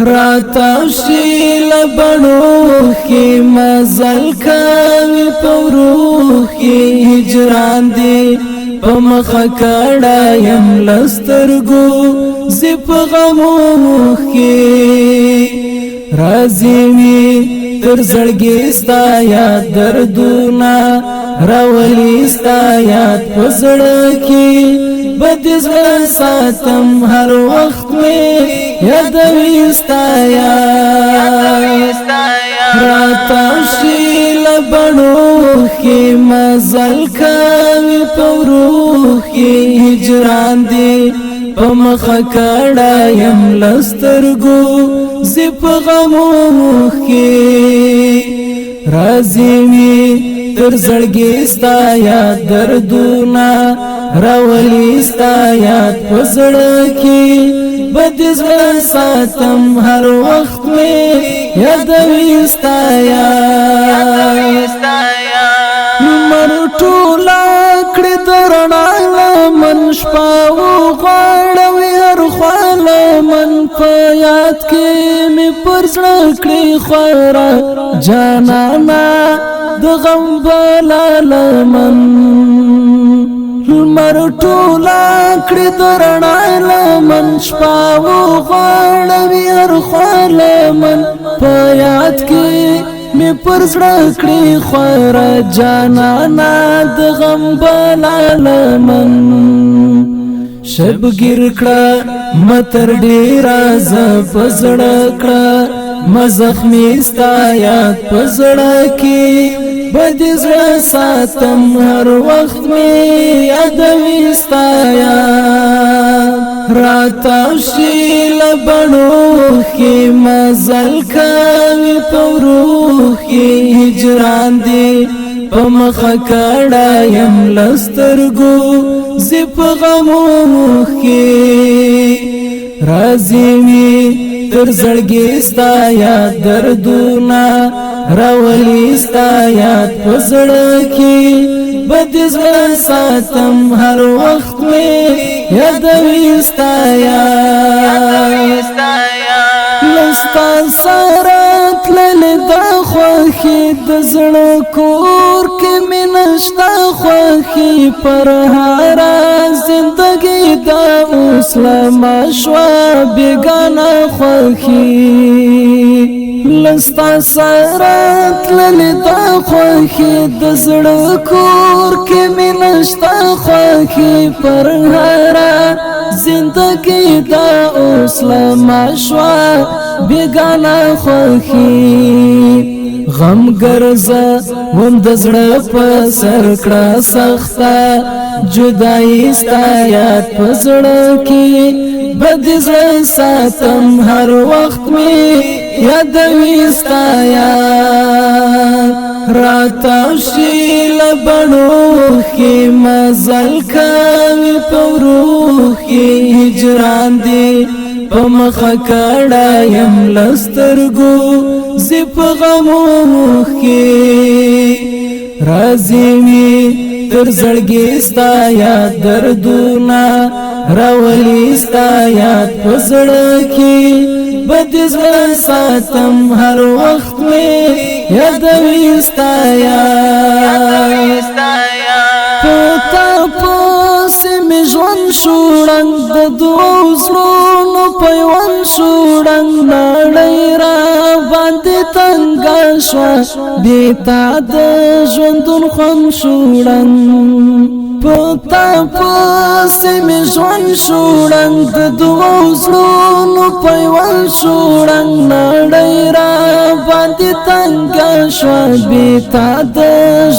راتاو شي لبنو خي مزل کوي پورو خي هجران دي پمخه کړه يم لسترګو زپ غمو خي رازي می تر زړګي ستا یاد دردونه راولي ستا یاد پزړه کې بدزړه ساتم هر وخت می یادوي ستا یاد راتاو شي لبنو خي مزل کوي پورو خي هجران دي پمخه کړه يم لسترګو زپ غمو خي رازي می تر زړګي ستا یاد دردونه راولي ستا یاد پزړه کې بدزړه ساتم هر وخت می یادوي ستا یاد مر ټولا کړې درنا لمن شپه غواړوي هر خواله من په یاد کې می پرزړه کړې خورا جانانا د غم بلا لمن مر ټولا کړې درنا لمن شپه غواړوي هر خواله من په یاد کې می پرزړه کړې خورا جانانا د غم بلا لمن شبګر کړه متر ډیر ز پزړه کړه مزخمی ستا یاد پزړه کې بدزړه ساتم هر وخت می یادوي ستا یاد راتاو شي لبنو خي مزل کوي پورو خي هجران دي پمخه کړه يم لسترګو زپ غمو خي رازي می تر زړګي ستا یاد دردونه راولي ستا یاد پزړه کې بدزړه ساتم هر وخت می یادوي ستا یاد لستا سره تللې د خوښي د زړه کور کې مې نشته خوښي پر هر زندګي دا اوس لما شوه بېګانه خوښي لستا سره تللې د خوښي د زړه کور کې مې نشته خوښي پر هر زندگی دا اوس لما شوا بیگانا خوخی غم گرزا وم دزړه په سر کړه سخته جدائی ستا یاد په زړه کې بدزړه ساتم هر وخت می یادوي ستا یاد راتاو شي لبنو خي مزل کوي پورو خي هجران دي پمخه کړه يم لسترګو زپ غمو خي رازي می تر زړګي ستا یاد دردونه راولي ستا یاد پزړه کې بدزړه ساتم هر وخت می یادوي ستا یاد پتا پوس می ژوند شوړنګ د دوو زړونو پیوند شوړنګ نړۍ را باندې تنګ شوه بېتا د ژوندون خوند شوړنګ پتا پوس می ژوند شوړنګ د دوو زړونو پیوند شوړنګ نړۍ را باندې تنګ شوه بېتا د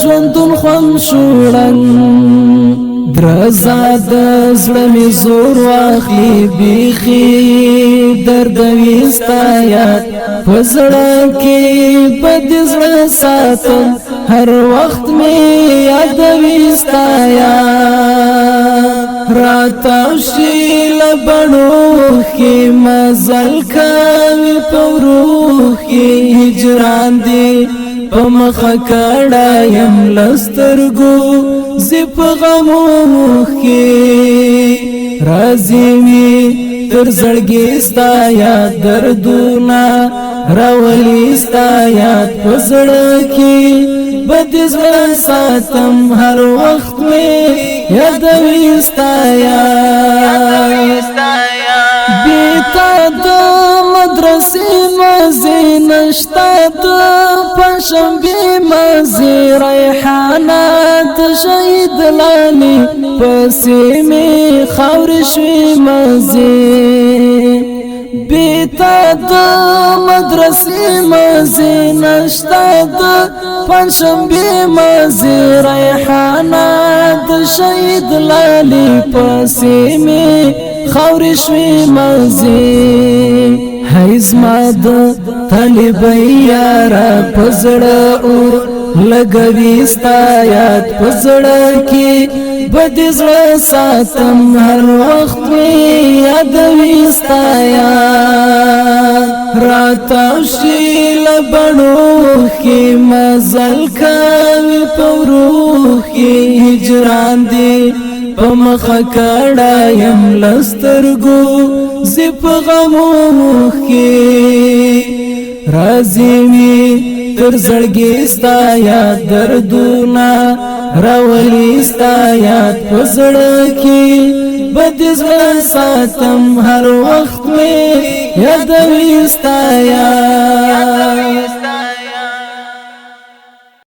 ژوندون خوند شوړنګ درزا د زړه می زور واخلي بیخي دردوي ستا یاد په زړه کې بدزړه ساتم هر وخت می یادوي ستا یاد راتاو شي لبنو خي مزل کوي پورو خي هجران دي پمخه کړه يم لسترګو زپ غمو خي رازی وی تر زړګي ستا یاد دردونه راولي ستا یاد په زړه کې بد زړه ساتم هر وخت مې یادوي ستا یاد بیتا د مدرسې مزې نشته د پنجشنبې مزې ریحانه د شهید لالي پسې مې خاورې شوې مزې بیتا د مدرسې مزې نشته د پنجشنبې مزې ریحانه د شهید لالي پسې مې خاورې شوې مزې هی زما د طالبۍ یاره په زړه اور لګوي ستا یاد په زړه کې بد زړه ساتم هر وخت مې یادوي ستا یاد راتاو شي له بڼو کې مزل کوي په روح کې هجران دی په مخه کړه یم لسترګو زه په غمو کې رازی وی تر زړګي ستا یاد دردونه راولي ستا یاد په زړه کې بد زړه ساتم هر وخت مې یادوي ستا یاد